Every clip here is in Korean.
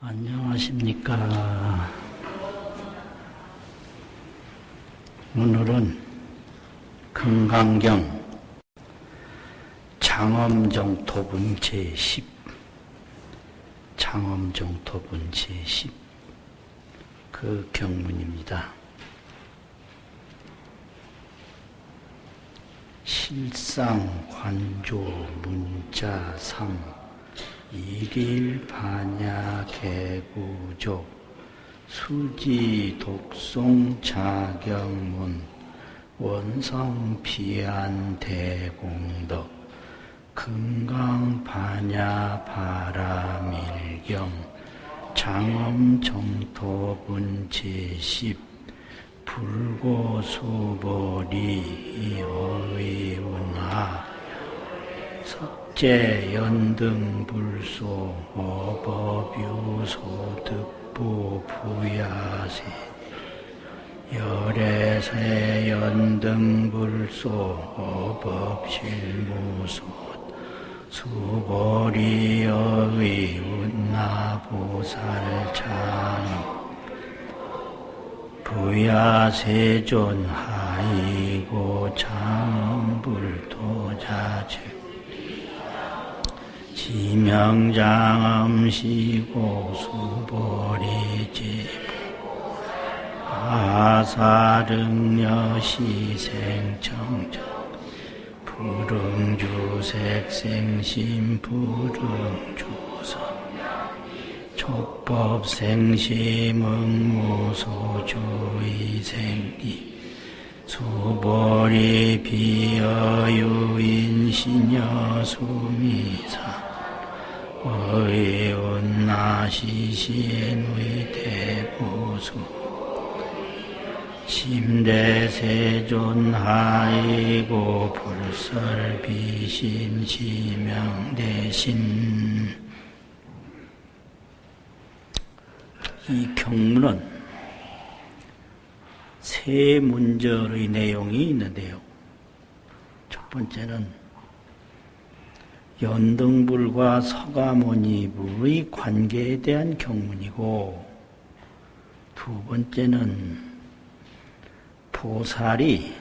안녕하십니까. 오늘은 금강경 장엄정토분 제10 장엄정토분 제10 그 경문입니다. 실상관조 문자상 일일반야개구조 수지독송자경문 원성피안대공덕 금강반야바라밀경 장엄정토분 제10 불고수보리 어의운하 석제연등불소 어법유소득부 부야세 열애세연등불소 어법실무소 수보리어의 운나보살창 부야세존 하이고 장엄불도자즉 지명장엄시고 수보리지부 아사릉여시생청정 불응주색생심 불응주선 촉법생심응무소주의생기 수보리 비어유인신여수미사 의운나시시엔의대보수 심대세존하이고 불설비신 시명대신. 이 경문은 세 문절의 내용이 있는데요. 첫 번째는 연등불과 서가모니불의 관계에 대한 경문이고, 두 번째는 보살이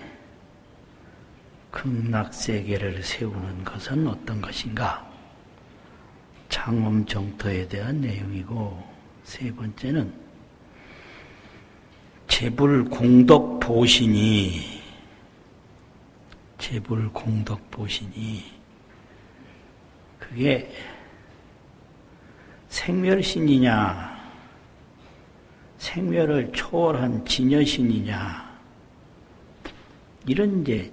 극락세계를 세우는 것은 어떤 것인가, 장엄정토에 대한 내용이고, 세 번째는 제불공덕보신이 그게 생멸신이냐 생멸을 초월한 진여신이냐, 이런 이제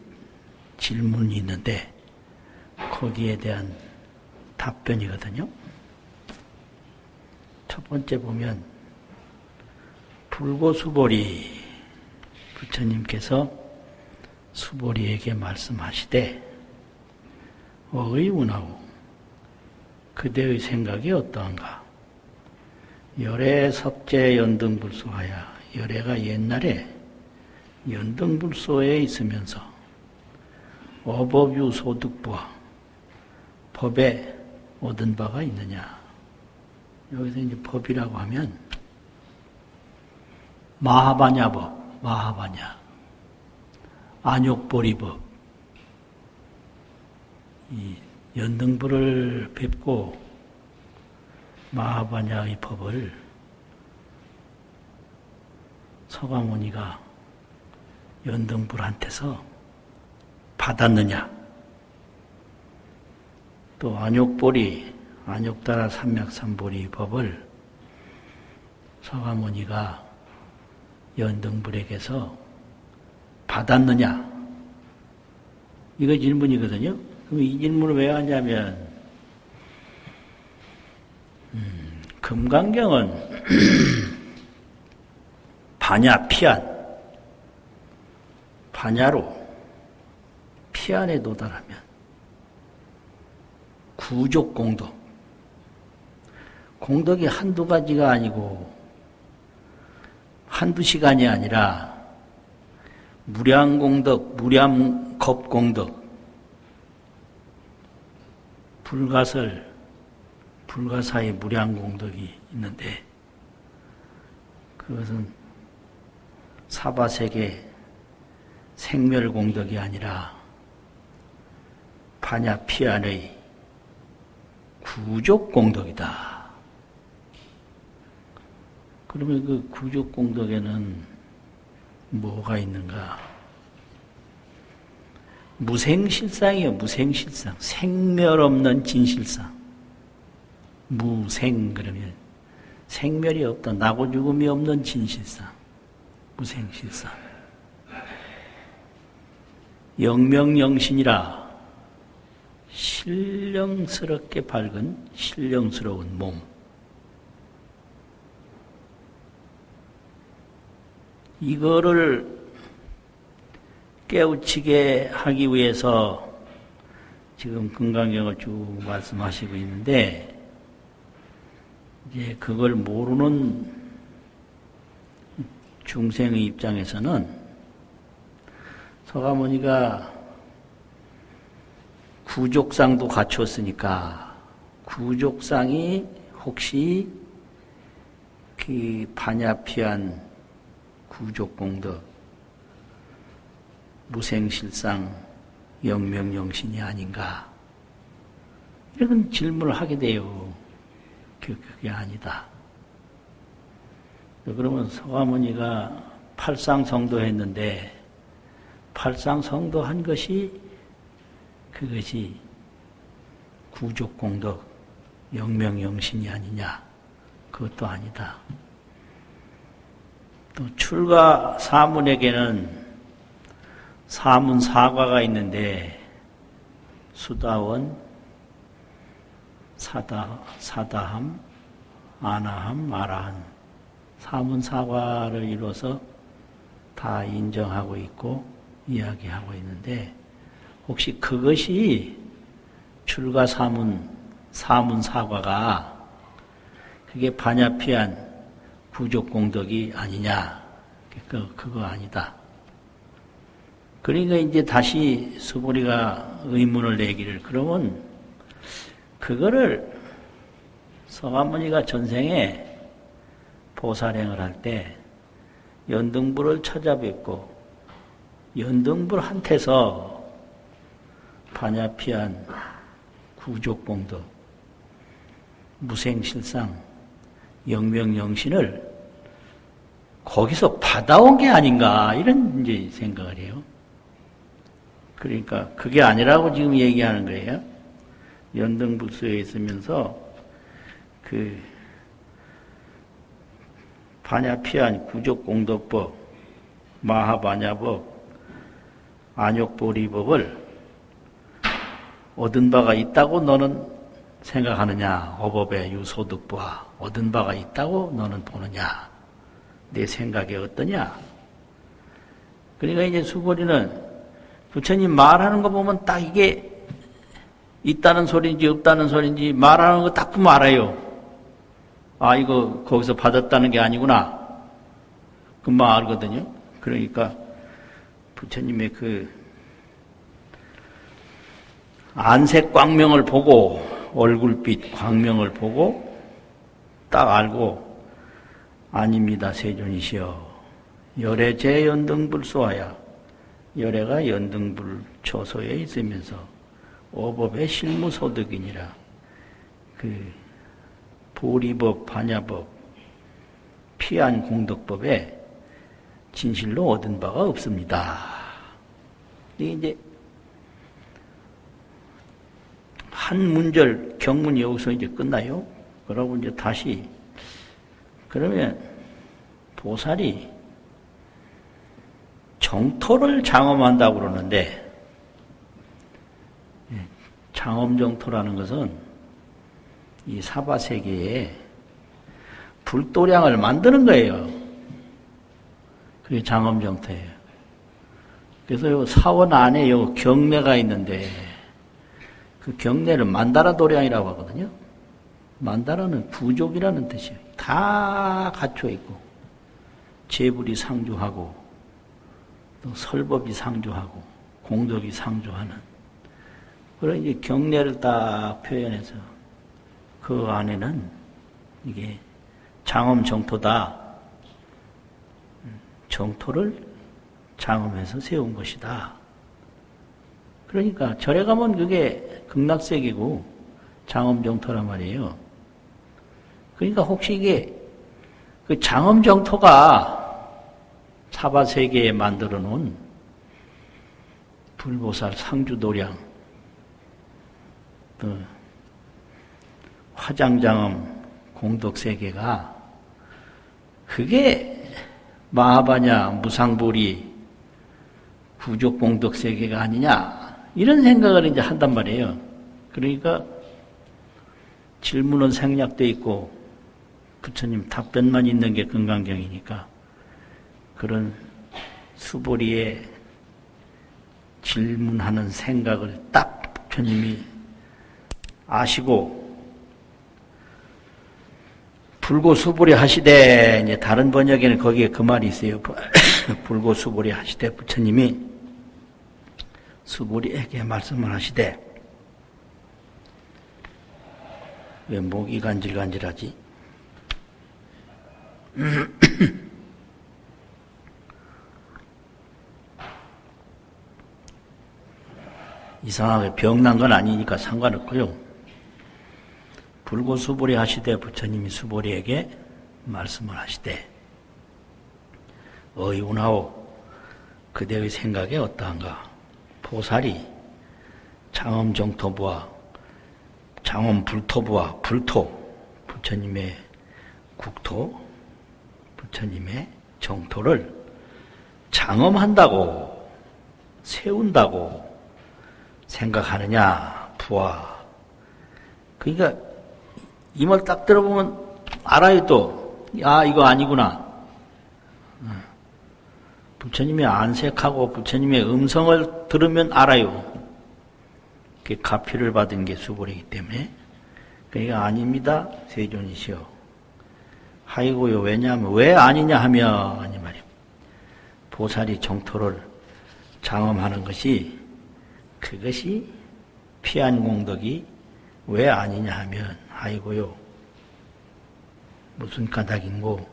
질문이 있는데 거기에 대한 답변이거든요. 첫 번째 보면 불고수보리, 부처님께서 수보리에게 말씀하시되 의운하고 그대의 생각이 어떠한가. 열애 석재 연등불소하야, 열애가 옛날에 연등불소에 있으면서 어법유소득부와 법에 얻은 바가 있느냐. 여기서 이제 법이라고 하면 마하바냐법, 마하바냐, 안욕보리법, 이 연등불을 뵙고 마하바냐의 법을 서가모니가 연등불한테서 받았느냐, 또 안욕보리, 안욕다라 삼맥삼보리 법을 서가모니가 연등불에게서 받았느냐, 이거 질문이거든요. 그럼 이 질문을 왜 하냐면, 금강경은 반야 피안, 반야로 피안에 도달하면 구족공덕, 공덕이 한두 가지가 아니고 한두 시간이 아니라 무량공덕, 무량겁공덕, 불가설, 불가사의 무량공덕이 있는데 그것은 사바세계 생멸공덕이 아니라 반야피안의 구족공덕이다. 그러면 그 구족공덕에는 뭐가 있는가? 무생실상이요. 무생실상. 생멸 없는 진실상. 무생 그러면 생멸이 없다. 나고 죽음이 없는 진실상. 무생실상. 영명영신이라 신령스럽게 밝은 신령스러운 몸. 이거를 깨우치게 하기 위해서 지금 금강경을 쭉 말씀하시고 있는데, 이제 그걸 모르는 중생의 입장에서는 서가모니가 구족상도 갖추었으니까 구족상이 혹시 그 반야피한 구족공덕 무생실상 영명영신이 아닌가 이런 질문을 하게 돼요. 그게 아니다. 그러면 서가모니가 팔상성도했는데 팔상성도한 것이 그것이 구족공덕 영명영신이 아니냐? 그것도 아니다. 또 출가 사문에게는 사문 사과가 있는데 수다원, 사다함, 아나함, 아라한 사문 사과를 이뤄서 다 인정하고 있고 이야기하고 있는데 혹시 그것이 출가 사문 사과가 그게 반야피한 구족공덕이 아니냐? 그거 아니다. 그러니까 이제 다시 수보리가 의문을 내기를 그러면 그거를 서가모니가 전생에 보살행을 할 때 연등부를 찾아뵙고 연등불한테서 반야피한 구족공덕 무생실상 영명영신을 거기서 받아온 게 아닌가 이런 이제 생각을 해요. 그러니까 그게 아니라고 지금 얘기하는 거예요. 연등불소에 있으면서 그 반야피한 구족공덕법, 마하반야법, 안욕보리법을 얻은 바가 있다고 너는 생각하느냐? 어법의 유소득부와 얻은 바가 있다고 너는 보느냐? 내 생각이 어떠냐? 그러니까 이제 수보리는 부처님 말하는 거 보면 딱 이게 있다는 소리인지 없다는 소리인지 말하는 거 딱 보면 알아요. 아, 이거 거기서 받았다는 게 아니구나. 금방 알거든요. 그러니까 부처님의 그 안색 광명을 보고 얼굴빛 광명을 보고 딱 알고 아닙니다. 세존이시여. 열애 제 연등불소하야. 열애가 연등불 초소에 있으면서 어법의 실무소득이니라. 그 보리법, 반야법, 피안 공덕법에 진실로 얻은 바가 없습니다. 이게 이제 한 문절 경문이 여기서 이제 끝나요. 그러고 이제 다시 그러면 보살이 정토를 장엄한다고 그러는데 장엄정토라는 것은 이 사바세계에 불도량을 만드는 거예요. 그게 장엄정토예요. 그래서 요 사원 안에 요 경내가 있는데 그 경내를 만다라 도량이라고 하거든요. 만다라는 부족이라는 뜻이에요. 다 갖춰 있고 재불이 상주하고 또 설법이 상주하고 공덕이 상주하는 그런 이제 경내를 딱 표현해서 그 안에는 이게 장엄 정토다. 정토를 장엄해서 세운 것이다. 그러니까 절에 가면 그게 극락세계고 장엄 정토란 말이에요. 그러니까 혹시 이게 그 장엄 정토가 사바세계에 만들어 놓은 불보살 상주도량, 그 화장장엄 공덕세계가 그게 마하바냐 무상보리 구족공덕세계가 아니냐 이런 생각을 이제 한단 말이에요. 그러니까 질문은 생략돼 있고 부처님 답변만 있는 게 금강경이니까 그런 수보리에 질문하는 생각을 딱 부처님이 아시고 불고수보리 하시되, 이제 다른 번역에는 거기에 그 말이 있어요. 불고수보리 하시되 부처님이 수보리에게 말씀을 하시되, 왜 목이 간질간질하지? 이상하게 병난 건 아니니까 상관없고요. 불고수보리 하시되 부처님이 수보리에게 말씀을 하시되 어이운하오 그대의 생각이 어떠한가. 보살이 장엄정토부와 장엄불토부와 불토 부처님의 국토 부처님의 정토를 장엄한다고 세운다고 생각하느냐 부하. 그러니까 이 말 딱 들어보면 알아요 또. 아 이거 아니구나. 부처님의 안색하고 부처님의 음성을 들으면 알아요. 그게 가피를 받은 게 수보리이기 때문에. 그러니까 아닙니다 세존이시여. 아이고요 왜냐하면 왜 아니냐 하면 이 말이에요. 보살이 정토를 장엄하는 것이 그것이 피안공덕이 왜 아니냐 하면 아이고요 무슨 까닭인고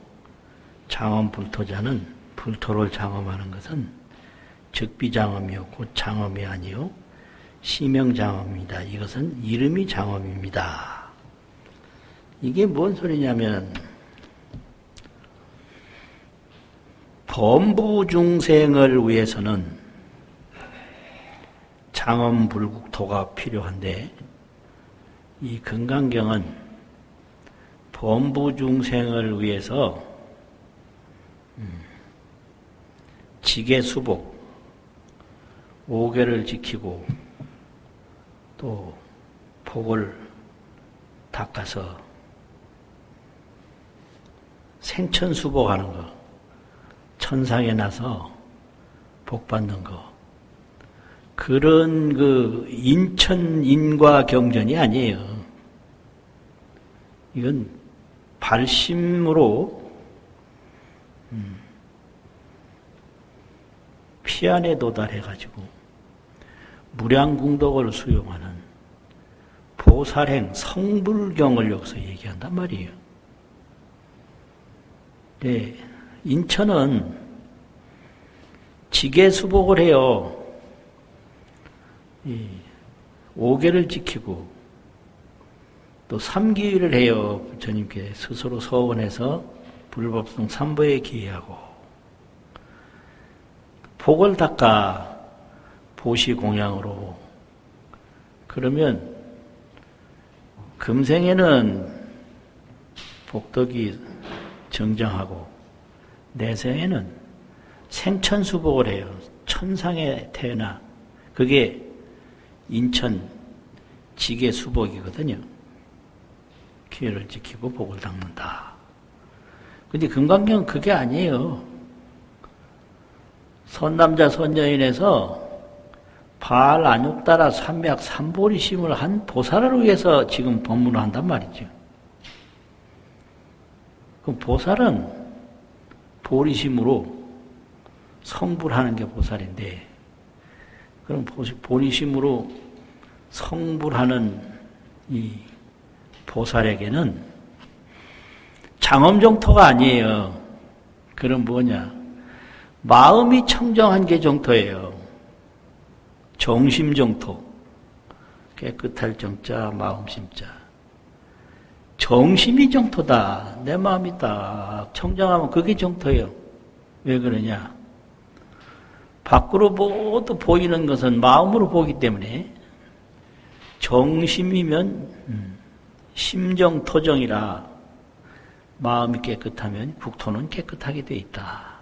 장엄불토자는 불토를 장엄하는 것은 즉비장엄이요 곧 장엄이 아니요 시명장엄입니다. 이것은 이름이 장엄입니다. 이게 뭔 소리냐면 범부중생을 위해서는 장엄불국토가 필요한데 이 금강경은 범부중생을 위해서 지계수복, 오계를 지키고 또 복을 닦아서 생천수복하는 거, 천상에 나서 복받는 거, 그런 그 인천인과 경전이 아니에요. 이건 발심으로 피안에 도달해가지고 무량궁덕을 수용하는 보살행 성불경을 여기서 얘기한단 말이에요. 네, 인천은 지계수복을 해요. 이 오계를 지키고 또 삼기를 해요. 부처님께 스스로 서원해서 불법성 삼보에 기회하고 복을 닦아 보시공양으로. 그러면 금생에는 복덕이 정정하고 내생에는 생천수복을 해요. 천상에 태어나. 그게 인천 지계수복이거든요. 기회를 지키고 복을 닦는다. 근데 금강경은 그게 아니에요. 선남자 선여인에서 발 안육 따라 삼맥 삼보리심을 한 보살을 위해서 지금 법문을 한단 말이죠. 그럼 보살은 보리심으로 성불하는 게 보살인데, 그럼 보리심으로 성불하는 이 보살에게는 장엄정토가 아니에요. 그럼 뭐냐? 마음이 청정한 게 정토예요. 정심정토. 깨끗할 정자, 마음심자. 정심이 정토다. 내 마음이 딱 청정하면 그게 정토예요. 왜 그러냐? 밖으로 모두 보이는 것은 마음으로 보기 때문에 정심이면 심정토정이라 마음이 깨끗하면 국토는 깨끗하게 되어 있다.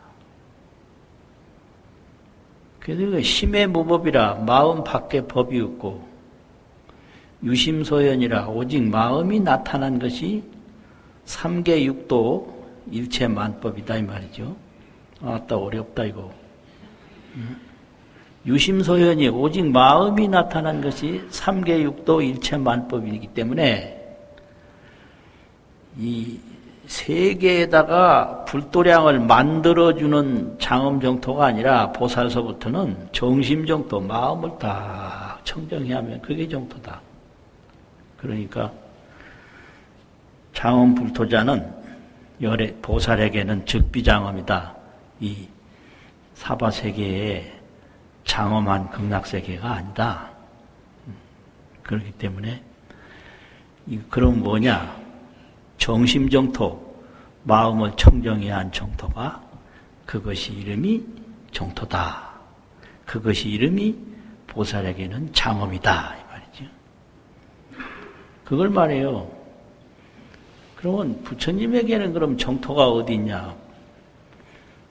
그래서 심의 무법이라 마음 밖에 법이 없고 유심소연이라 오직 마음이 나타난 것이 삼계육도 일체만법이다 이 말이죠. 아따 어렵다 이거. 유심소연이 오직 마음이 나타난 것이 삼계육도 일체만법이기 때문에 이 세계에다가 불도량을 만들어주는 장엄정토가 아니라 보살서부터는 정심정토, 마음을 딱 청정해야 하면 그게 정토다. 그러니까 장엄불토자는 보살에게는 즉비장엄이다. 이 사바세계의 장엄한 극락세계가 아니다. 그렇기 때문에 그럼 뭐냐? 정심정토, 마음을 청정해야 한 정토가 그것이 이름이 정토다. 그것이 이름이 보살에게는 장엄이다. 이 말이죠. 그걸 말해요. 그러면 부처님에게는 그럼 정토가 어디 있냐?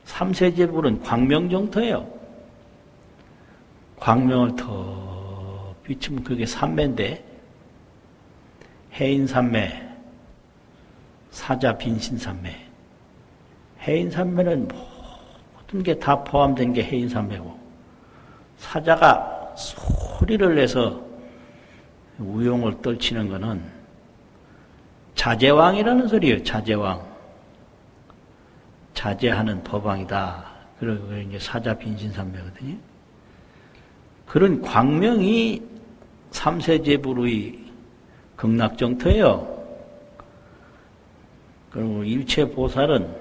삼세제불은 광명정토예요. 광명을 더 비추면 그게 삼매인데 해인삼매, 사자 빈신삼매. 해인삼매는 모든 게 다 포함된 게 해인삼매고 사자가 소리를 내서 우용을 떨치는 것은 자제왕이라는 소리예요. 자제왕. 자제하는 법왕이다. 그리고 이제 사자 빈신삼매거든요. 그런 광명이 삼세제불의 극락정토예요. 그리고 일체보살은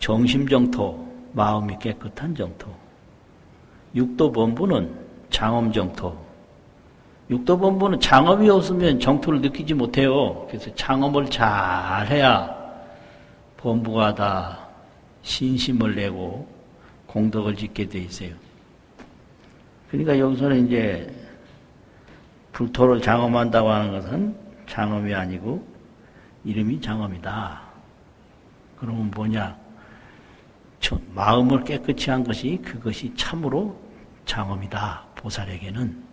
정심정토, 마음이 깨끗한 정토. 육도본부는 장엄정토. 육도본부는 장엄이 없으면 정토를 느끼지 못해요. 그래서 장엄을 잘 해야 본부가 다 신심을 내고 공덕을 짓게 돼 있어요. 그러니까 여기서는 이제 불토를 장엄한다고 하는 것은 장엄이 아니고 이름이 장엄이다. 그러면 뭐냐? 마음을 깨끗이 한 것이 그것이 참으로 장엄이다. 보살에게는.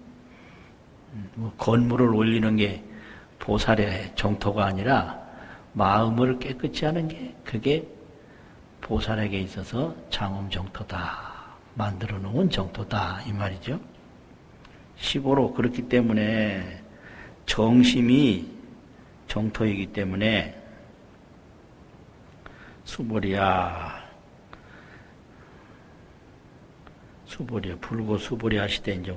건물을 올리는 게 보살의 정토가 아니라 마음을 깨끗이 하는 게 그게 보살에게 있어서 장엄 정토다. 만들어 놓은 정토다. 이 말이죠. 15로 그렇기 때문에 정심이 정토이기 때문에 수보리야 불고 수보리야 시대 이제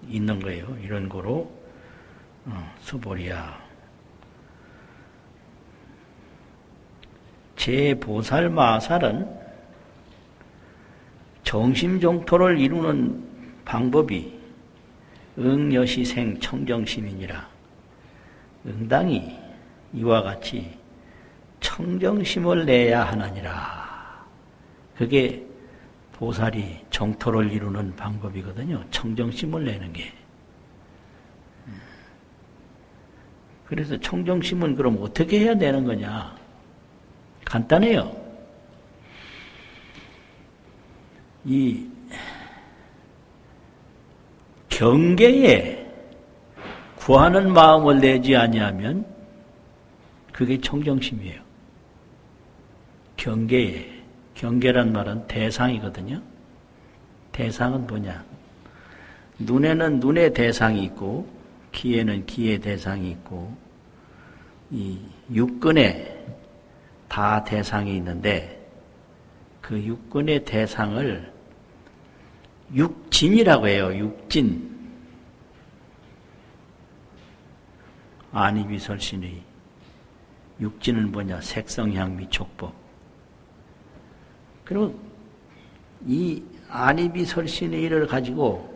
있는 거예요. 이런 거로 수보리야 제보살마살은 정심정토를 이루는 방법이 응여시생 청정심이니라. 응당이 이와 같이 청정심을 내야 하나니라. 그게 보살이 정토를 이루는 방법이거든요. 청정심을 내는 게. 그래서 청정심은 그럼 어떻게 해야 되는 거냐? 간단해요. 이 경계에 구하는 마음을 내지 아니하면 그게 청정심이에요. 경계란 말은 대상이거든요. 대상은 뭐냐? 눈에는 눈의 대상이 있고 귀에는 귀의 대상이 있고 이 육근에 다 대상이 있는데 그 육근의 대상을 육진이라고 해요. 육진. 안이비설신의 육지는 뭐냐? 색성향미 촉법. 그리고 이 안이비설신의 일을 가지고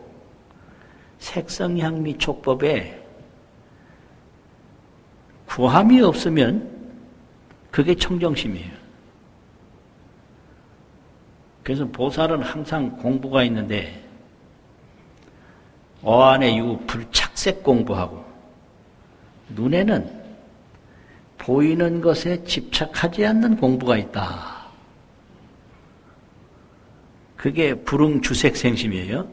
색성향미 촉법에 구함이 없으면 그게 청정심이에요. 그래서 보살은 항상 공부가 있는데 어안의 유 불착색 공부하고 눈에는 보이는 것에 집착하지 않는 공부가 있다. 그게 불응주색생심이에요.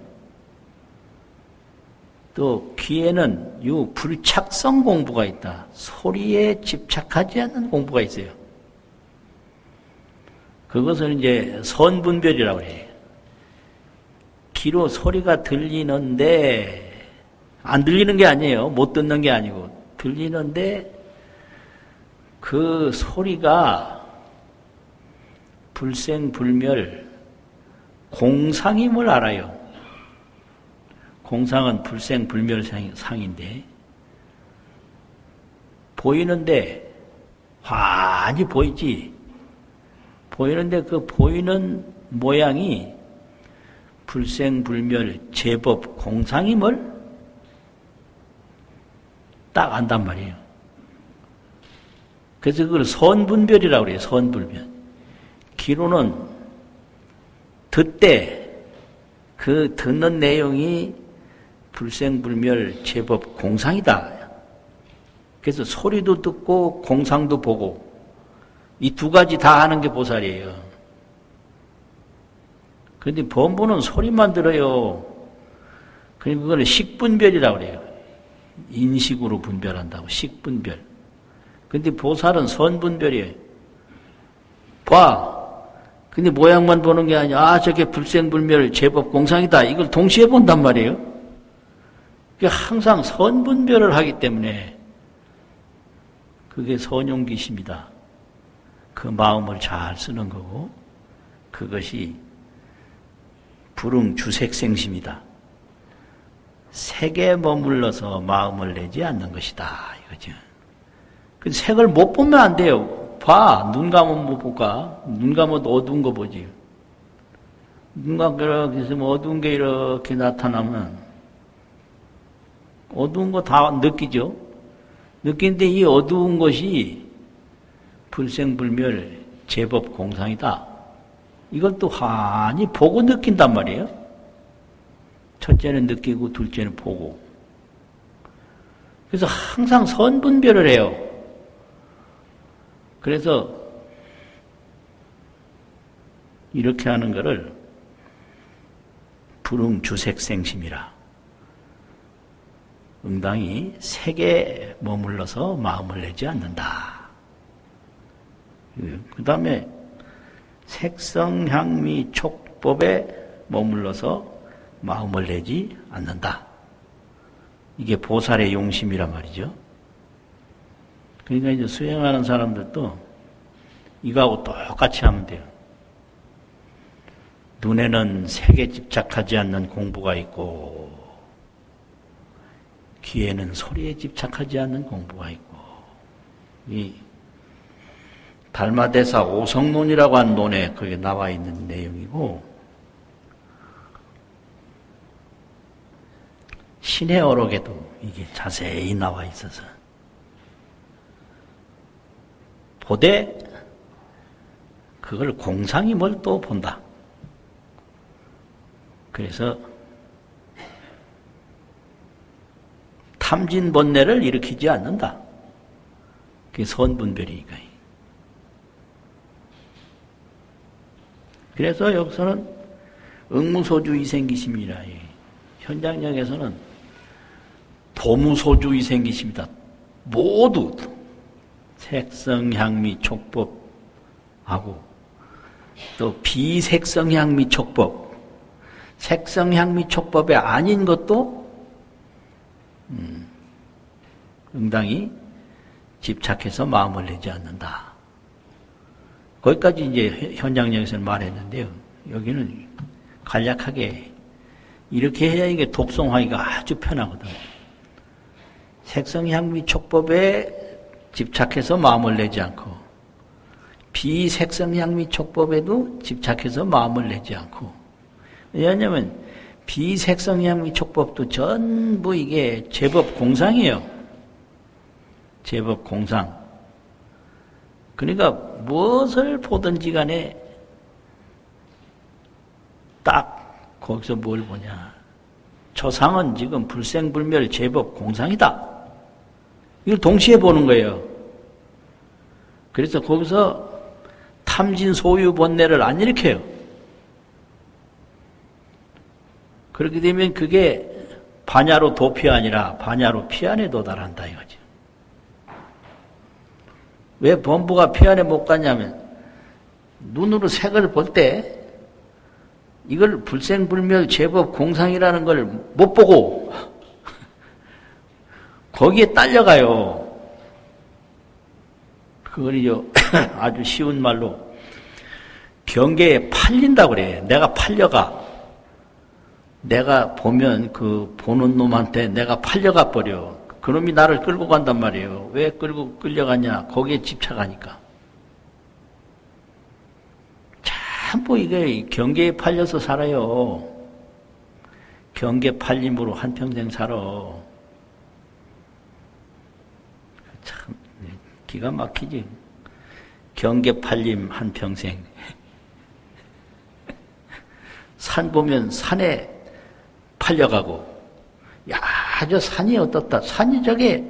또 귀에는 유 불착성 공부가 있다. 소리에 집착하지 않는 공부가 있어요. 그것을 이제 선분별이라고 해요. 귀로 소리가 들리는데 안 들리는 게 아니에요. 못 듣는 게 아니고 들리는데 그 소리가 불생불멸 공상임을 알아요. 공상은 불생불멸상인데 보이는데 환히 보이지. 보이는데 그 보이는 모양이 불생불멸 제법 공상임을 딱 안단 말이에요. 그래서 그걸 선분별이라고 그래요. 선분별. 귀로는 듣되 그 듣는 내용이 불생불멸 제법 공상이다. 그래서 소리도 듣고 공상도 보고 이 두 가지 다 하는 게 보살이에요. 그런데 범부는 소리만 들어요. 그러니까 그거는 식분별이라고 그래요. 인식으로 분별한다고. 식분별. 근데 보살은 선분별이에요. 봐. 근데 모양만 보는 게 아니야. 아, 저게 불생불멸 제법 공상이다. 이걸 동시에 본단 말이에요. 그러니까 항상 선분별을 하기 때문에 그게 선용기심이다. 그 마음을 잘 쓰는 거고 그것이 불응주색생심이다. 색에 머물러서 마음을 내지 않는 것이다. 이거죠. 그 색을 못 보면 안 돼요. 봐. 눈 감으면 못 볼까? 눈 감으면 어두운 거 보지. 눈 감고 이렇게 있으면 어두운 게 이렇게 나타나면 어두운 거 다 느끼죠? 느끼는데 이 어두운 것이 불생불멸 제법 공상이다. 이걸 또 환히 보고 느낀단 말이에요. 첫째는 느끼고 둘째는 보고. 그래서 항상 선분별을 해요. 그래서 이렇게 하는 것을 불응주색생심이라. 응당이 색에 머물러서 마음을 내지 않는다. 그 다음에 색성향미 촉법에 머물러서 마음을 내지 않는다. 이게 보살의 용심이란 말이죠. 그러니까 이제 수행하는 사람들도 이거하고 똑같이 하면 돼요. 눈에는 색에 집착하지 않는 공부가 있고, 귀에는 소리에 집착하지 않는 공부가 있고, 이 달마대사 오성론이라고 하는 논에 거기에 나와 있는 내용이고, 신의 어록에도 이게 자세히 나와 있어서 보되 그걸 공상임을 또 본다. 그래서 탐진번뇌를 일으키지 않는다. 그게 선분별이니까. 그래서 여기서는 응무소주 이생기심이라. 현장력에서는 도무소주 이생기심이다. 모두 색성향미 촉법하고 또 비색성향미 촉법, 색성향미 촉법에 아닌 것도 응당히 집착해서 마음을 내지 않는다. 거기까지 이제 현장력에서는 말했는데요. 여기는 간략하게 이렇게 해야 이게 독송하기가 아주 편하거든. 색성향미 촉법에 집착해서 마음을 내지 않고 비색성향미 촉법에도 집착해서 마음을 내지 않고 왜냐하면 비색성향미 촉법도 전부 이게 제법 공상이에요. 제법 공상. 그러니까 무엇을 보든지 간에 딱 거기서 뭘 보냐. 초상은 지금 불생불멸 제법 공상이다. 이걸 동시에 보는 거예요. 그래서 거기서 탐진 소유 본내를 안 일으켜요. 그렇게 되면 그게 반야로 도피 아니라 반야로 피안에 도달한다 이거죠. 왜 범부가 피안에 못 가냐면 눈으로 색을 볼 때 이걸 불생불멸 제법 공상이라는 걸 못 보고 거기에 딸려가요. 그걸요 아주 쉬운 말로 경계에 팔린다고 그래. 내가 팔려가. 내가 보면 그 보는 놈한테 내가 팔려가 버려. 그놈이 나를 끌고 간단 말이에요. 왜 끌려가냐? 거기에 집착하니까. 전부 이게 경계에 팔려서 살아요. 경계 팔림으로 한평생 살아. 참 기가 막히지. 경계 팔림 한평생. 산 보면 산에 팔려가고 야, 저 산이 어떻다. 산이 저게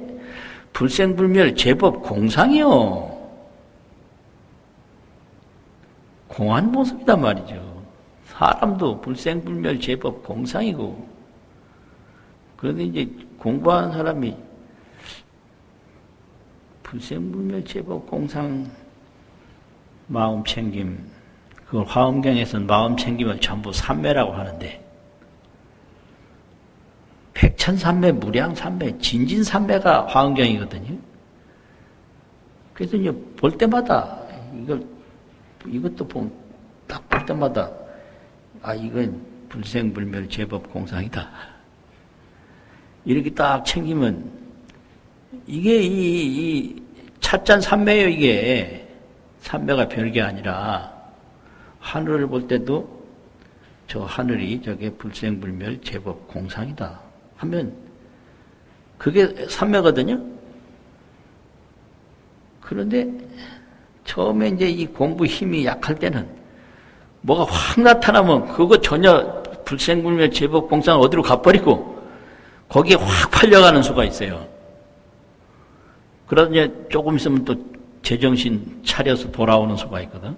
불생불멸 제법 공상이요. 공한 모습이단 말이죠. 사람도 불생불멸 제법 공상이고. 그런데 이제 공부하는 사람이 불생불멸 제법 공상 마음 챙김, 그걸 화엄경에서는 마음 챙김을 전부 삼매라고 하는데 백천삼매, 무량삼매, 진진삼매가 화엄경이거든요. 그래서 이제 볼 때마다 이것도 딱 볼 때마다 이건 불생불멸 제법 공상이다. 이렇게 딱 챙기면 이게 이 찻잔 삼매예요. 이게 삼매가 별게 아니라 하늘을 볼 때도 저 하늘이 저게 불생불멸 제법 공상이다 하면 그게 삼매거든요. 그런데 처음에 이제 이 공부 힘이 약할 때는 뭐가 확 나타나면 그거 전혀 불생불멸 제법 공상 어디로 가버리고 거기에 확 팔려가는 수가 있어요. 그러다 이제 조금 있으면 또 제정신 차려서 돌아오는 수가 있거든.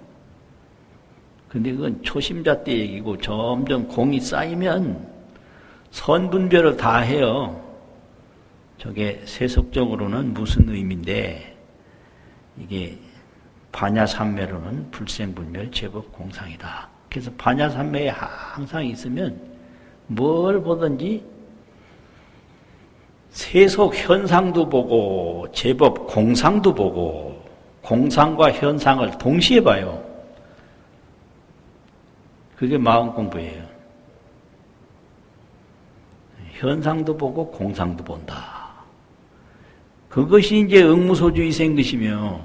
근데 그건 초심자 때 얘기고 점점 공이 쌓이면 선분별을 다 해요. 저게 세속적으로는 무슨 의미인데 이게 반야삼매로는 불생불멸 제법 공상이다. 그래서 반야삼매에 항상 있으면 뭘 보든지 세속 현상도 보고 제법 공상도 보고 공상과 현상을 동시에 봐요. 그게 마음 공부예요. 현상도 보고 공상도 본다. 그것이 이제 응무소주의생 것이며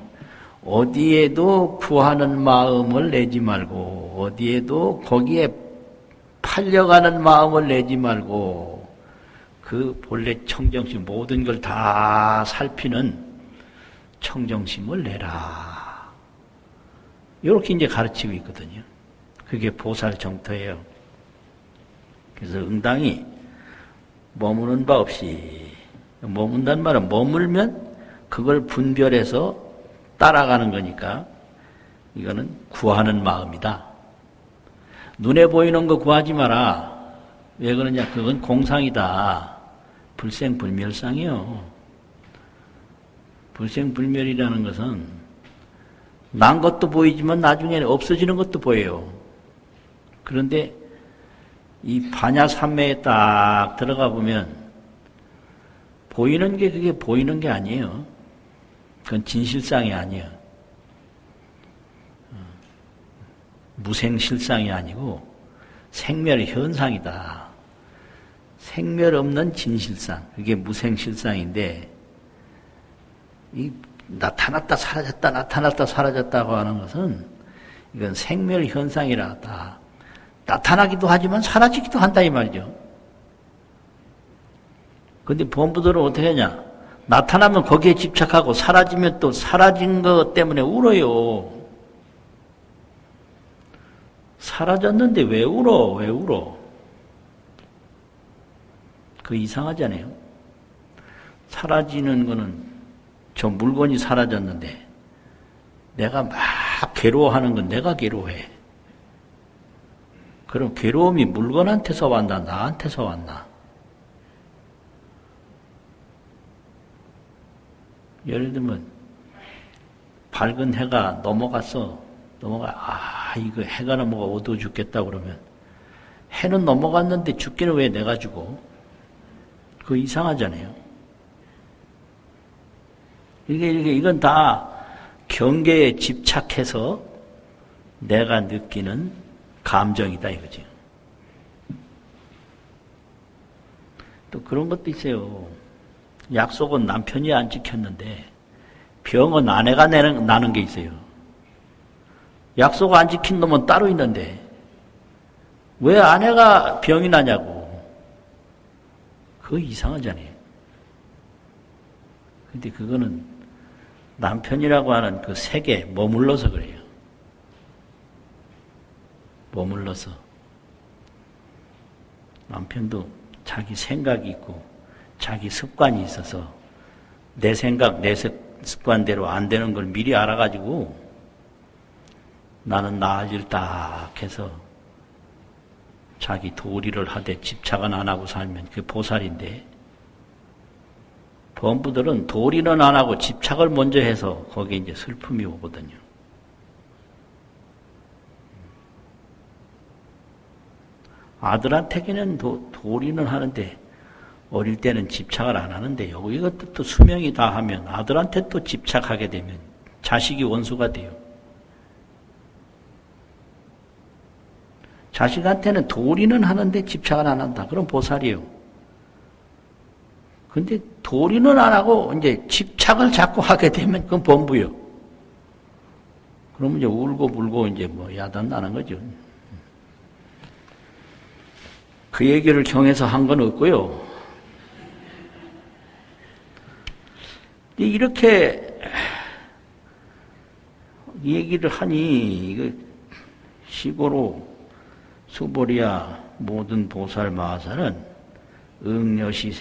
어디에도 구하는 마음을 내지 말고 어디에도 거기에 팔려가는 마음을 내지 말고 그 본래 청정심 모든 걸 다 살피는 청정심을 내라. 이렇게 이제 가르치고 있거든요. 그게 보살 정토예요. 그래서 응당이 머무는 바 없이 머문다는 말은 머물면 그걸 분별해서 따라가는 거니까 이거는 구하는 마음이다. 눈에 보이는 거 구하지 마라. 왜 그러냐? 그건 공상이다. 불생불멸상이요. 불생불멸이라는 것은 난 것도 보이지만 나중에는 없어지는 것도 보여요. 그런데 이 반야삼매에 딱 들어가 보면 보이는 게 그게 보이는 게 아니에요. 그건 진실상이 아니에요. 무생실상이 아니고 생멸의 현상이다. 생멸 없는 진실상, 그게 무생실상인데, 이 나타났다 사라졌다 나타났다 사라졌다고 하는 것은 이건 생멸 현상이라 다 나타나기도 하지만 사라지기도 한다 이 말이죠. 근데 범부들은 어떻게 하냐? 나타나면 거기에 집착하고 사라지면 또 사라진 것 때문에 울어요. 사라졌는데 왜 울어? 왜 울어? 그 이상하잖아요. 사라지는 거는 저 물건이 사라졌는데 내가 막 괴로워하는 건 내가 괴로워해. 그럼 괴로움이 물건한테서 왔나 나한테서 왔나? 예를 들면 밝은 해가 이거 해가 넘어가 어두워 죽겠다 그러면 해는 넘어갔는데 죽기는 왜 내가 죽어? 그거 이상하잖아요. 이건 다 경계에 집착해서 내가 느끼는 감정이다 이거죠. 또 그런 것도 있어요. 약속은 남편이 안 지켰는데 병은 아내가 나는 게 있어요. 약속 안 지킨 놈은 따로 있는데 왜 아내가 병이 나냐고. 그거 이상하잖아요. 근데 그거는 남편이라고 하는 그 세계에 머물러서 그래요. 머물러서. 남편도 자기 생각이 있고 자기 습관이 있어서 내 생각, 내 습관대로 안 되는 걸 미리 알아가지고 나는 나아질 딱 해서 자기 도리를 하되 집착은 안 하고 살면 그게 보살인데 범부들은 도리는 안 하고 집착을 먼저 해서 거기에 이제 슬픔이 오거든요. 아들한테는 도리는 하는데 어릴 때는 집착을 안 하는데요. 이것도 또 수명이 다 하면 아들한테 또 집착하게 되면 자식이 원수가 돼요. 자식한테는 도리는 하는데 집착을 안 한다. 그럼 보살이에요. 근데 도리는 안 하고 이제 집착을 자꾸 하게 되면 그건 범부요. 그러면 이제 울고 불고 이제 뭐 야단 나는 거죠. 그 얘기를 경에서 한 건 없고요. 이렇게 얘기를 하니 이거 시고로 수보리야 모든 보살 마하사는 응여시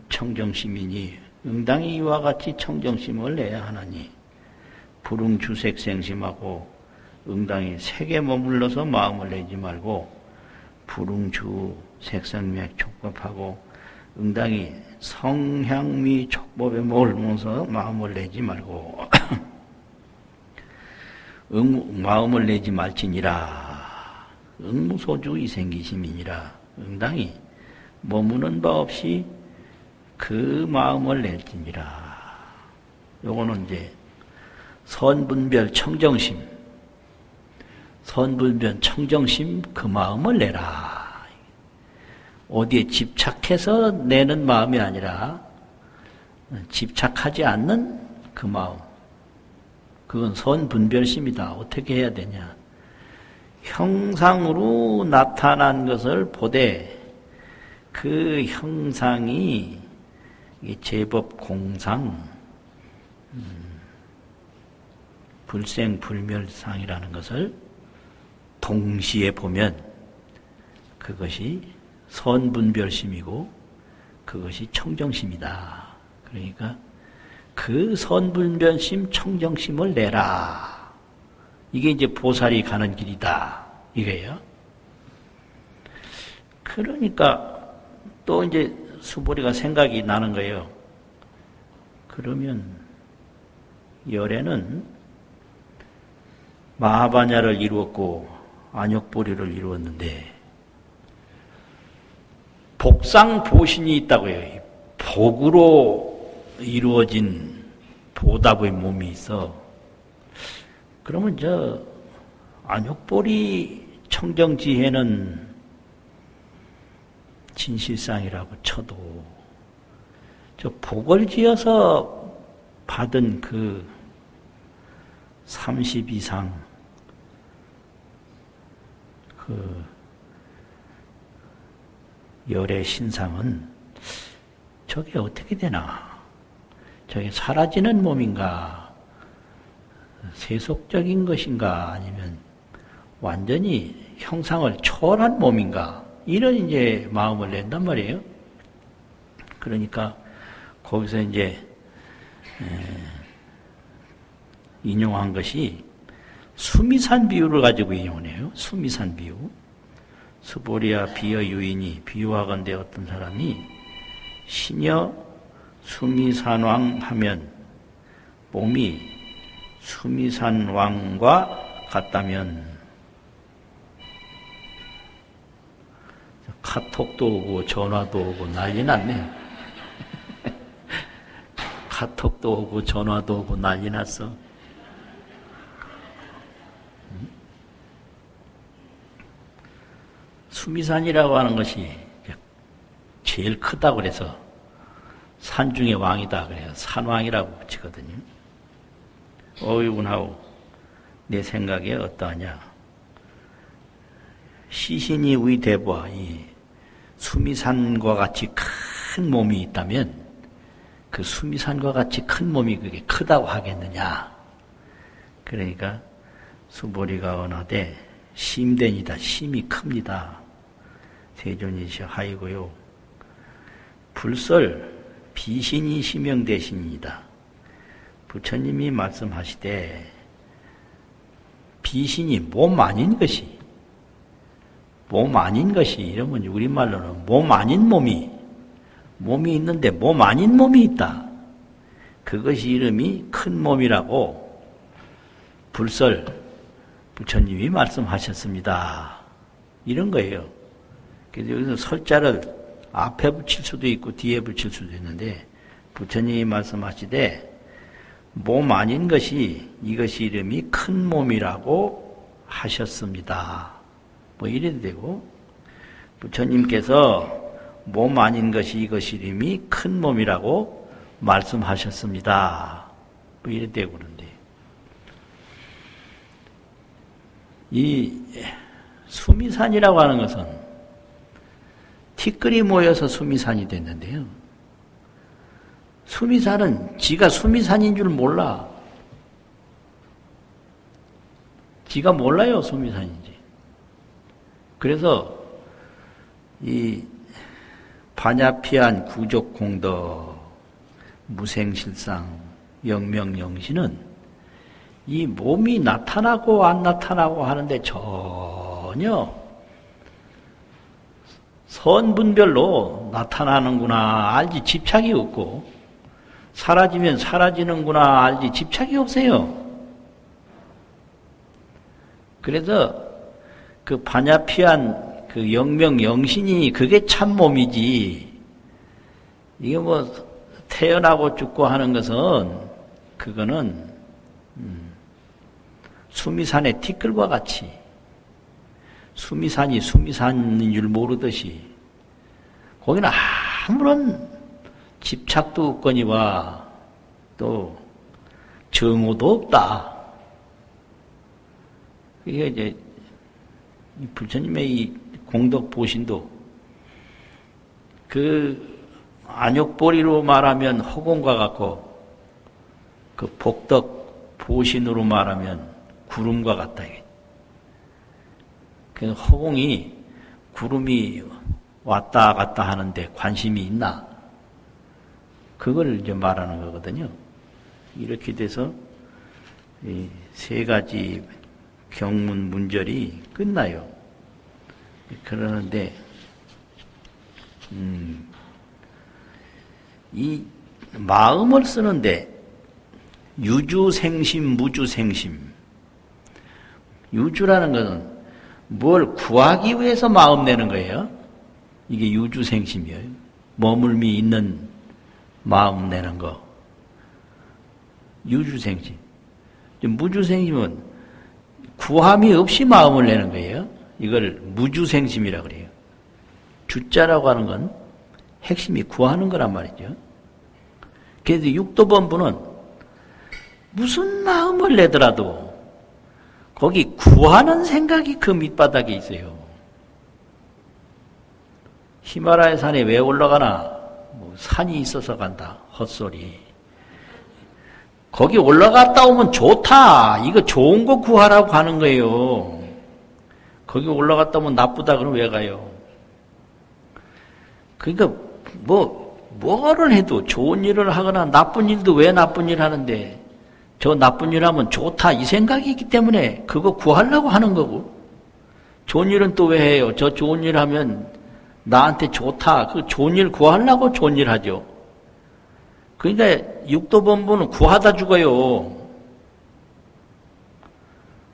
청정심이니 응당히 이와 같이 청정심을 내야 하나니 불응주색생심하고 응당히 색에 머물러서 마음을 내지 말고 불응주 색성맥 촉법하고 응당히 성향미 촉법에 머물면서 마음을 내지 말고 마음을 내지 말지니라 응무소주 이생기심이니라 응당히 머무는 바 없이 그 마음을 낼지니라. 요거는 이제 선분별 청정심 그 마음을 내라. 어디에 집착해서 내는 마음이 아니라 집착하지 않는 그 마음. 그건 선분별심이다. 어떻게 해야 되냐. 형상으로 나타난 것을 보되 그 형상이 제법 공상, 불생불멸상이라는 것을 동시에 보면 그것이 선분별심이고 그것이 청정심이다. 그러니까 그 선분별심, 청정심을 내라. 이게 이제 보살이 가는 길이다. 이거예요. 그러니까 또 이제 수보리가 생각이 나는 거예요. 그러면 열애는 마하바냐를 이루었고 안욕보리를 이루었는데 복상보신이 있다고요. 복으로 이루어진 보답의 몸이 있어. 그러면 안욕보리 청정지혜는 진실상이라고 쳐도 저 복을 지어서 받은 그 30 이상 그 열의 신상은 저게 어떻게 되나? 저게 사라지는 몸인가? 세속적인 것인가? 아니면 완전히 형상을 초월한 몸인가? 이런 이제 마음을 낸단 말이에요. 그러니까 거기서 이제 인용한 것이 수미산 비유를 가지고 인용을 해요. 수미산 비유. 수보리아 비여 유인이 비유하건대 어떤 사람이 신여 수미산왕 하면 몸이 수미산왕과 같다면 카톡도 오고 전화도 오고 난리 났네. 카톡도 오고 전화도 오고 난리 났어. 수미산이라고 하는 것이 제일 크다고 그래서 산 중에 왕이다 그래요. 산왕이라고 붙이거든요. 어이군하오 내 생각에 어떠하냐. 시신이 우리 대부하 이 수미산과 같이 큰 몸이 있다면 그 수미산과 같이 큰 몸이 그게 크다고 하겠느냐. 그러니까 수보리가 언하되 심된이다. 심이 큽니다. 세존이시 하이고요. 불설 비신이 심영대신이다. 부처님이 말씀하시되 비신이 몸 아닌 것이 이러면 우리말로는 몸 아닌 몸이 있는데 몸 아닌 몸이 있다. 그것이 이름이 큰 몸이라고 불설 부처님이 말씀하셨습니다. 이런 거예요. 그래서 여기서 설자를 앞에 붙일 수도 있고 뒤에 붙일 수도 있는데 부처님이 말씀하시되 몸 아닌 것이 이것이 이름이 큰 몸이라고 하셨습니다. 뭐 이래도 되고 부처님께서 몸 아닌 것이 이것이 이름이 큰 몸이라고 말씀하셨습니다. 뭐 이래도 되고 그런데 이 수미산이라고 하는 것은 티끌이 모여서 수미산이 됐는데요. 수미산은 지가 수미산인 줄 몰라. 지가 몰라요, 수미산인지. 그래서 이 반야피한 구족공덕 무생실상 영명영신은 이 몸이 나타나고 안 나타나고 하는데 전혀 선분별로 나타나는구나 알지 집착이 없고 사라지면 사라지는구나 알지 집착이 없어요. 그래서 그 반야피한 그 영명영신이 그게 참 몸이지. 이게 뭐 태어나고 죽고 하는 것은 그거는 수미산의 티끌과 같이 수미산이 수미산인 줄 모르듯이 거기는 아무런 집착도 없거니와 또 정오도 없다. 이게 이제 부처님의 이 공덕 보신도 그 안욕보리로 말하면 허공과 같고 그 복덕 보신으로 말하면 구름과 같다. 그래서 허공이 구름이 왔다 갔다 하는데 관심이 있나? 그걸 이제 말하는 거거든요. 이렇게 돼서 이 세 가지 경문 문절이 끝나요. 그러는데 이 마음을 쓰는데 유주생심, 무주생심. 유주라는 것은 뭘 구하기 위해서 마음 내는 거예요. 이게 유주생심이에요. 머물미 있는 마음 내는 거. 유주생심. 무주생심은 구함이 없이 마음을 내는 거예요. 이걸 무주생심이라고 그래요. 주자라고 하는 건 핵심이 구하는 거란 말이죠. 그래서 육도본부는 무슨 마음을 내더라도 거기 구하는 생각이 그 밑바닥에 있어요. 히말라야 산에 왜 올라가나? 뭐 산이 있어서 간다. 헛소리. 거기 올라갔다 오면 좋다. 이거 좋은 거 구하라고 가는 거예요. 거기 올라갔다 오면 나쁘다. 그럼 왜 가요? 그러니까 뭐를 해도 좋은 일을 하거나 나쁜 일도 왜 나쁜 일 하는데 저 나쁜 일 하면 좋다 이 생각이 있기 때문에 그거 구하려고 하는 거고, 좋은 일은 또 왜 해요? 저 좋은 일 하면 나한테 좋다. 그 좋은 일 구하려고 좋은 일 하죠. 그러니까 육도본부는 구하다 죽어요.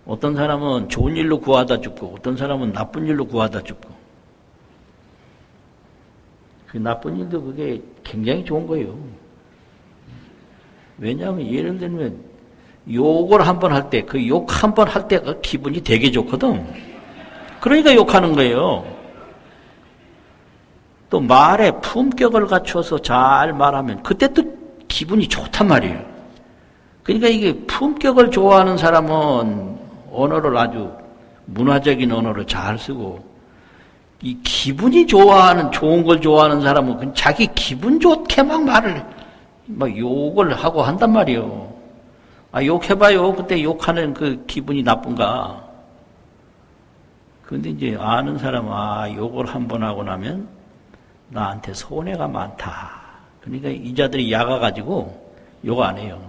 어떤 사람은 좋은 일로 구하다 죽고 어떤 사람은 나쁜 일로 구하다 죽고. 그 나쁜 일도 그게 굉장히 좋은 거예요. 왜냐하면 예를 들면 욕을 한번 할 때 그 욕 한 번 할 때 그 기분이 되게 좋거든. 그러니까 욕하는 거예요. 또 말에 품격을 갖춰서 잘 말하면 그때 또 기분이 좋단 말이에요. 그러니까 이게 품격을 좋아하는 사람은 언어를 아주 문화적인 언어를 잘 쓰고, 이 기분이 좋아하는, 좋은 걸 좋아하는 사람은 자기 기분 좋게 막 말을, 막 욕을 하고 한단 말이에요. 아, 욕해봐요. 그때 욕하는 그 기분이 나쁜가. 근데 이제 아는 사람은, 아, 욕을 한 번 하고 나면 나한테 손해가 많다. 그러니까 이 자들이 약아가지고 욕 안 해요.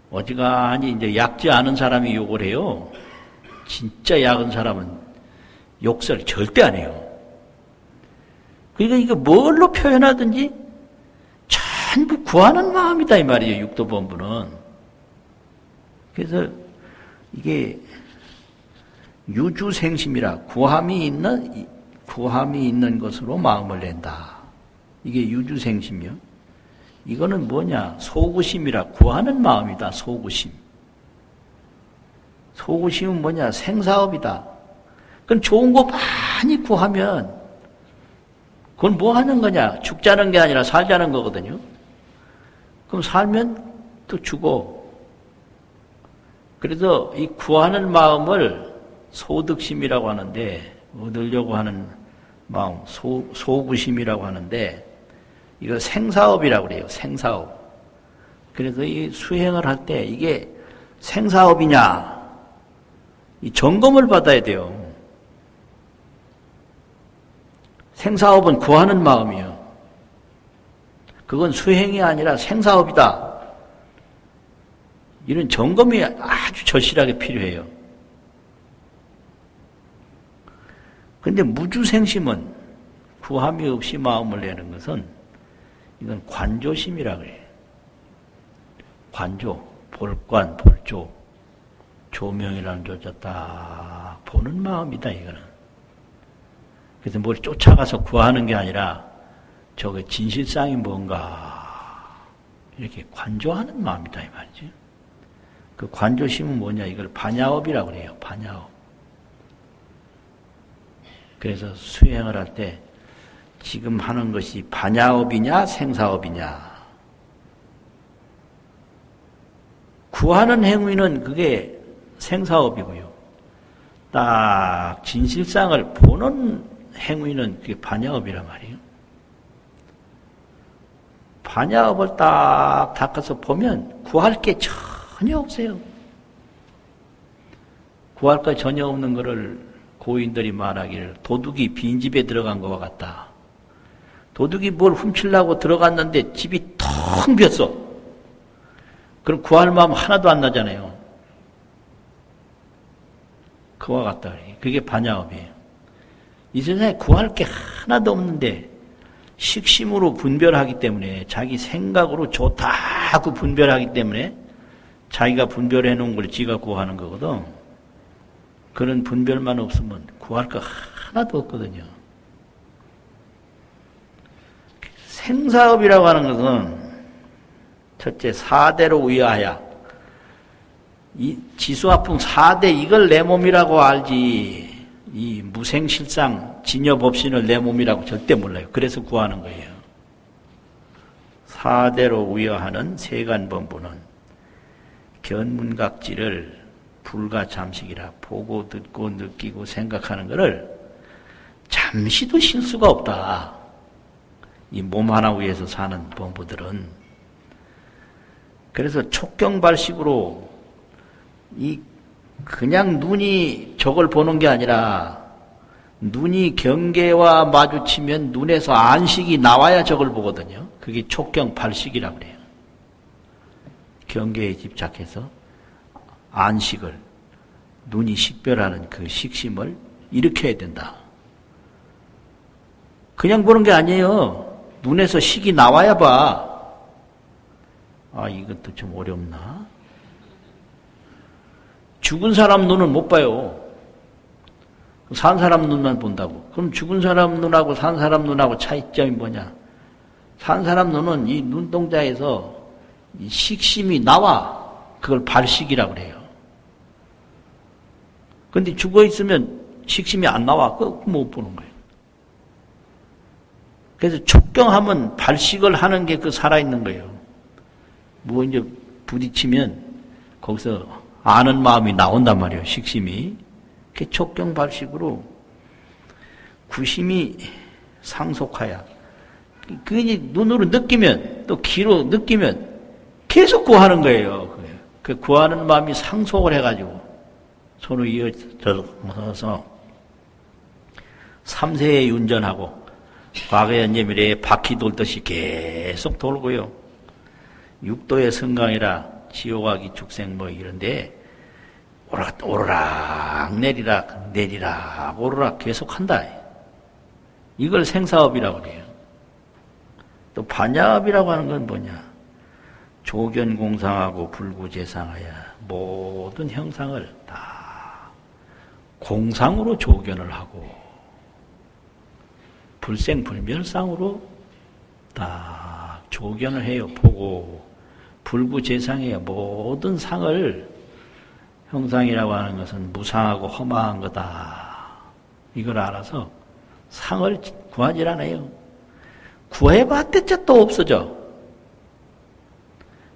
어지간히 이제 약지 않은 사람이 욕을 해요. 진짜 약은 사람은 욕설 절대 안 해요. 그러니까 이거 뭘로 표현하든지 전부 구하는 마음이다 이 말이에요. 육도본부는. 그래서 이게 유주생심이라 구함이 있는 것으로 마음을 낸다. 이게 유주생심이요. 이거는 뭐냐? 소구심이라 구하는 마음이다. 소구심. 소구심은 뭐냐? 생사업이다. 그럼 좋은 거 많이 구하면 그건 뭐 하는 거냐? 죽자는 게 아니라 살자는 거거든요. 그럼 살면 또 죽어. 그래서 이 구하는 마음을 소득심이라고 하는데, 얻으려고 하는 마음, 소구심이라고 하는데, 이거 생사업이라고 그래요. 생사업. 그래서 이 수행을 할 때 이게 생사업이냐, 이 점검을 받아야 돼요. 생사업은 구하는 마음이에요. 그건 수행이 아니라 생사업이다. 이런 점검이 아주 절실하게 필요해요. 그런데 무주생심은 구함이 없이 마음을 내는 것은 이건 관조심이라 그래요. 관조, 볼관, 볼조, 조명이라는 조자 딱 보는 마음이다 이거는. 그래서 뭘 쫓아가서 구하는 게 아니라 저게 진실상이 뭔가 이렇게 관조하는 마음이다 이 말이지. 그 관조심은 뭐냐? 이걸 반야업이라고 그래요. 반야업. 그래서 수행을 할 때 지금 하는 것이 반야업이냐 생사업이냐. 구하는 행위는 그게 생사업이고요. 딱 진실상을 보는 행위는 그게 반야업이란 말이에요. 반야업을 딱 닦아서 보면 구할 게 전혀 없어요. 구할 거 전혀 없는 거를 고인들이 말하기를 도둑이 빈집에 들어간 것과 같다. 도둑이 뭘 훔치려고 들어갔는데 집이 텅 비었어. 그럼 구할 마음 하나도 안 나잖아요. 그와 같다. 그게 반야업이에요. 이 세상에 구할 게 하나도 없는데 식심으로 분별하기 때문에, 자기 생각으로 좋다고 분별하기 때문에 자기가 분별해 놓은 걸 지가 구하는 거거든. 그런 분별만 없으면 구할 거 하나도 없거든요. 생사업이라고 하는 것은 첫째 4대로 위하여, 이 지수화풍 4대 이걸 내 몸이라고 알지. 이 무생실상 진여법신을 내 몸이라고 절대 몰라요. 그래서 구하는 거예요. 사대로 우여하는 세간범부는 견문각지를 불가잠식이라 보고 듣고 느끼고 생각하는 것을 잠시도 쉴 수가 없다. 이 몸 하나 위에서 사는 범부들은. 그래서 촉경발식으로 이 그냥 눈이 저걸 보는 게 아니라 눈이 경계와 마주치면 눈에서 안식이 나와야 저걸 보거든요. 그게 촉경발식이라고 그래요. 경계에 집착해서 안식을, 눈이 식별하는 그 식심을 일으켜야 된다. 그냥 보는 게 아니에요. 눈에서 식이 나와야 봐. 아, 이것도 좀 어렵나? 죽은 사람 눈은 못 봐요. 산 사람 눈만 본다고. 그럼 죽은 사람 눈하고 산 사람 눈하고 차이점이 뭐냐? 산 사람 눈은 이 눈동자에서 이 식심이 나와. 그걸 발식이라고 그래요. 근데 죽어 있으면 식심이 안 나와. 그거 못 보는 거예요. 그래서 촉경하면 발식을 하는 게 그 살아있는 거예요. 뭐 이제 부딪히면 거기서 아는 마음이 나온단 말이에요. 식심이. 그 촉경 발식으로 구심이 상속하야. 그게 눈으로 느끼면 또 귀로 느끼면 계속 구하는 거예요. 그 구하는 마음이 상속을 해가지고 손을 이어져서 3세에 윤전하고 과거의 연재미래에 바퀴 돌듯이 계속 돌고요. 육도의 성강이라 지옥하기 축생 뭐 이런데 오르락 내리락 내리락 오르락 계속한다. 이걸 생사업이라고 그래요. 또 반야업이라고 하는 건 뭐냐? 조견공상하고 불구재상하야 모든 형상을 다 공상으로 조견을 하고 불생불멸상으로 다 조견을 해요. 보고 불구재상해요. 모든 상을 형상이라고 하는 것은 무상하고 허망한 거다. 이걸 알아서 상을 구하질 않아요. 구해봤댔자 또 없어져.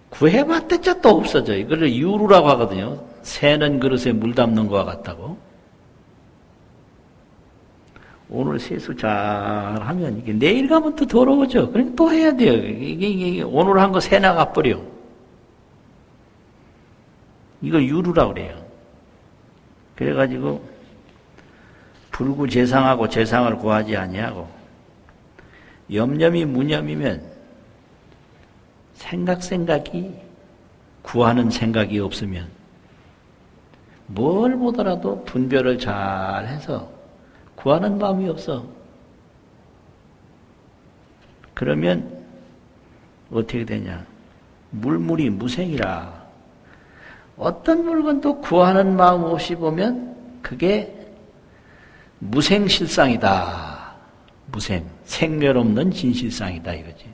구해봤댔자 또 없어져. 이걸 유루라고 하거든요. 새는 그릇에 물 담는 것과 같다고. 오늘 세수 잘 하면 이게 내일 가면 또 더러워져. 그러니까 또 해야 돼요. 이게 오늘 한 거 새 나가버려. 이거 유루라고 그래요. 그래가지고 불구재상하고 재상을 구하지 아니하고 염염이 무념이면 생각이 구하는 생각이 없으면 뭘 보더라도 분별을 잘 해서 구하는 마음이 없어. 그러면 어떻게 되냐? 물물이 무생이라. 어떤 물건도 구하는 마음 없이 보면 그게 무생실상이다. 무생, 생멸 없는 진실상이다 이거지.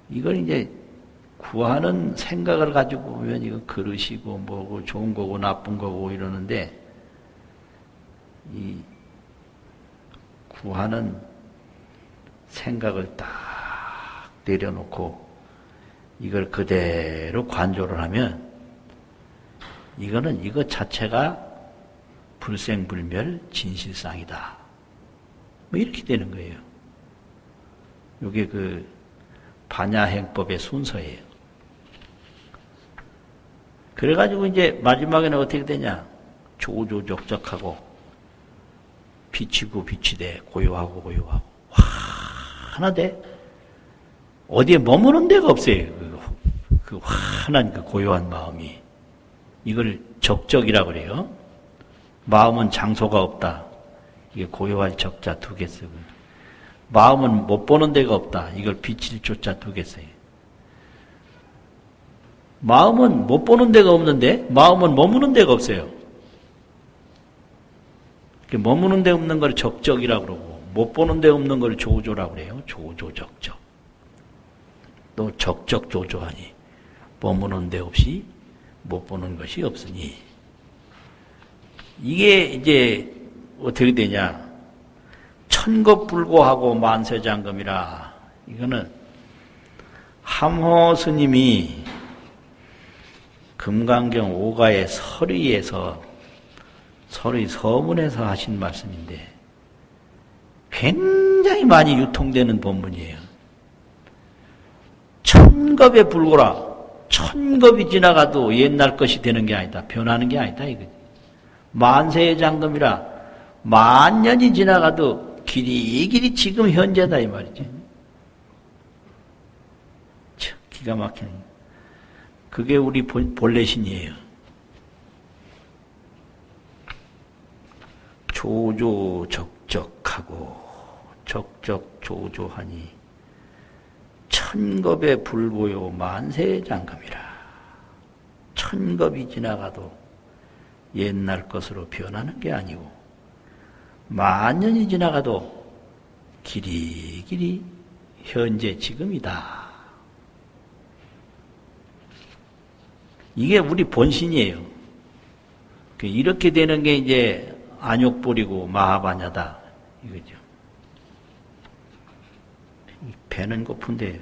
이걸 이제 구하는 생각을 가지고 보면 이거 그릇이고 뭐고 좋은 거고 나쁜 거고 이러는데 이 구하는 생각을 딱 내려놓고 이걸 그대로 관조를 하면 이거는 이것 자체가 불생불멸 진실상이다. 뭐 이렇게 되는 거예요. 이게 그 반야행법의 순서예요. 그래가지고 이제 마지막에는 어떻게 되냐? 조조적적하고 비치고 비치되 고요하고 고요하고 하나 돼. 어디에 머무는 데가 없어요. 그 환한 그 고요한 마음이. 이걸 적적이라고 그래요. 마음은 장소가 없다. 이게 고요할 적자 두 개 쓰고. 마음은 못 보는 데가 없다. 이걸 비칠 조자 두 개 써요. 마음은 못 보는 데가 없는데 마음은 머무는 데가 없어요. 머무는 데 없는 걸 적적이라고 그러고 못 보는 데 없는 걸 조조라고 그래요. 조조적적. 또 적적조조하니 머무는 데 없이 못 보는 것이 없으니 이게 이제 어떻게 되냐? 천겁불고하고 만세장금이라. 이거는 함호 스님이 금강경 5가의 서리에서 서리 서문에서 하신 말씀인데 굉장히 많이 유통되는 본문이에요. 천겁에 불고라. 천겁이 지나가도 옛날 것이 되는 게 아니다. 변하는 게 아니다. 이거지. 만세의 장금이라 만년이 지나가도 길이 지금 현재다 이 말이지. 기가 막히네. 그게 우리 본래신이에요. 조조적적하고 적적조조하니 천겁에 불고요 만세의 장금이라. 천겁이 지나가도 옛날 것으로 변하는 게 아니고 만년이 지나가도 길이 현재 지금이다. 이게 우리 본신이에요. 이렇게 되는 게 이제 안욕불이고 마하바냐다 이거죠. 배는 고픈데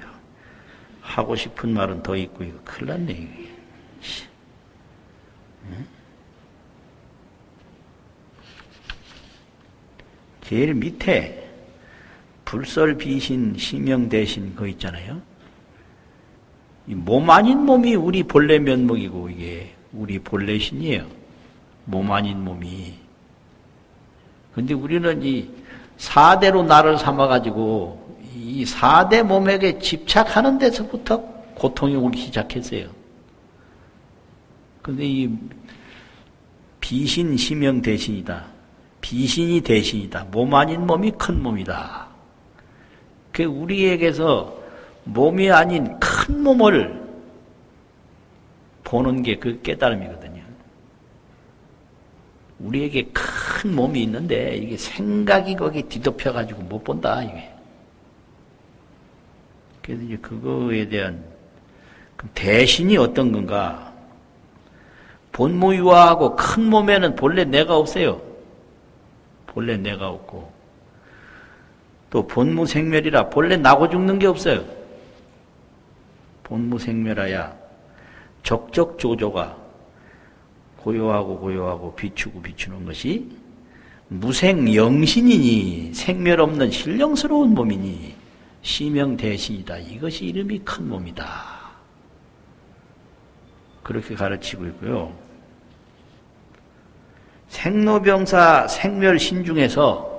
하고 싶은 말은 더 있고 이거 큰일 났네 이게. 응? 제일 밑에 불설비신 심영대신 거 있잖아요. 이 몸 아닌 몸이 우리 본래 면목이고 이게 우리 본래 신이에요. 몸 아닌 몸이. 근데 우리는 이 4대로 나를 삼아가지고 이 4대 몸에게 집착하는 데서부터 고통이 오기 시작했어요. 근데 이 비신 심영 대신이다. 비신이 대신이다. 몸 아닌 몸이 큰 몸이다. 그 우리에게서 몸이 아닌 큰 몸을 보는 게 그 깨달음이거든요. 우리에게 큰 몸이 있는데 이게 생각이 거기 뒤덮여가지고 못 본다 이게. 그래서 이제 그거에 대한 대신이 어떤 건가? 본무유화하고 큰 몸에는 본래 내가 없어요. 본래 내가 없고 또 본무생멸이라 본래 나고 죽는 게 없어요. 본무생멸하야 적적조조가 고요하고 비추고 비추는 것이 무생영신이니 생멸 없는 신령스러운 몸이니 시명대신이다. 이것이 이름이 큰 몸이다. 그렇게 가르치고 있고요. 생로병사 생멸신 중에서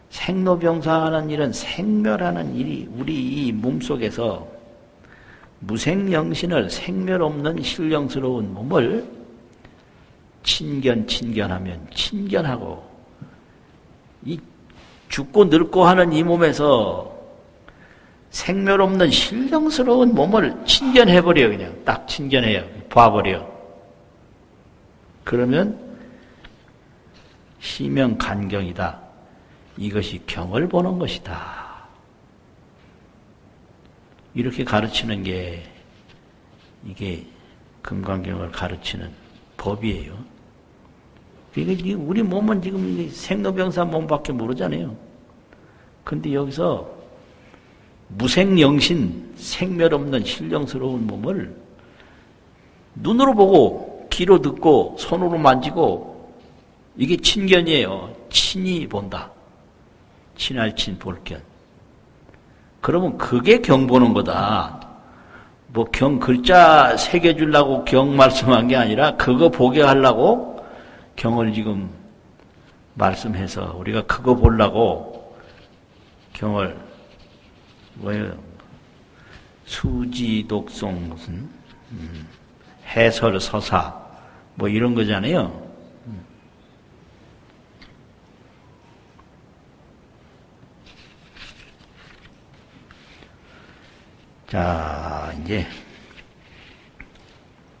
생로병사하는 일은 생멸하는 일이 우리 이 몸속에서 무생영신을 생멸 없는 신령스러운 몸을 친견하면 친견하고 이 죽고 늙고 하는 이 몸에서 생멸 없는 신령스러운 몸을 친견해버려요. 그냥 딱 친견해요. 봐버려. 그러면 시명간경이다. 이것이 경을 보는 것이다. 이렇게 가르치는 게 이게 금강경을 가르치는 법이에요. 그러니까 우리 몸은 지금 생로병사 몸밖에 모르잖아요. 근데 여기서 무생영신, 생멸 없는 신령스러운 몸을 눈으로 보고 귀로 듣고 손으로 만지고 이게 친견이에요. 친이 본다. 친할 친 볼견. 그러면 그게 경 보는 거다. 뭐 경 글자 새겨주려고 경 말씀한 게 아니라 그거 보게 하려고 경을 지금 말씀해서 우리가 그거 보려고 경을 뭐예요? 수지, 독송, 무슨 해설, 서사 뭐 이런 거잖아요. 자, 이제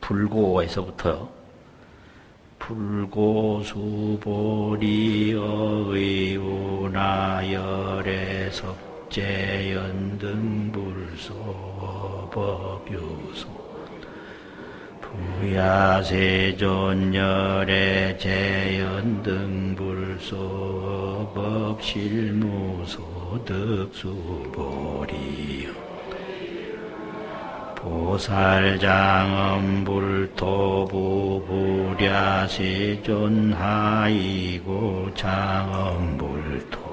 불고에서부터 불고수보리어 의우나열의 석재연등불소 법유소 부야세존열의 재연등불소 법실무소득수보리요 보살장엄불토부부랴세존하이고 장엄불토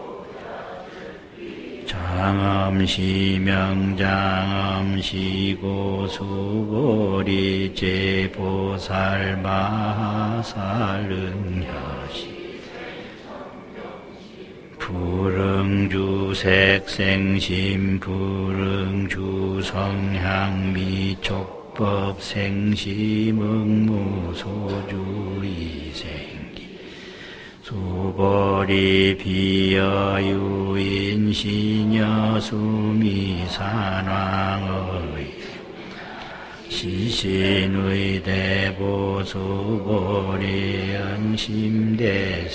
장엄시명장엄시고수보리 제보살마살응여시 불응주색생심 불응주성향미촉법 생심응무소주이생기 수보리 비여유인 시녀수미산왕의 시신의 대보수보리 연심대세존하이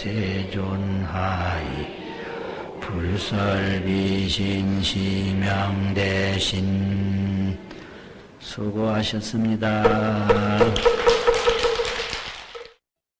불설비신 시명대신 수고하셨습니다.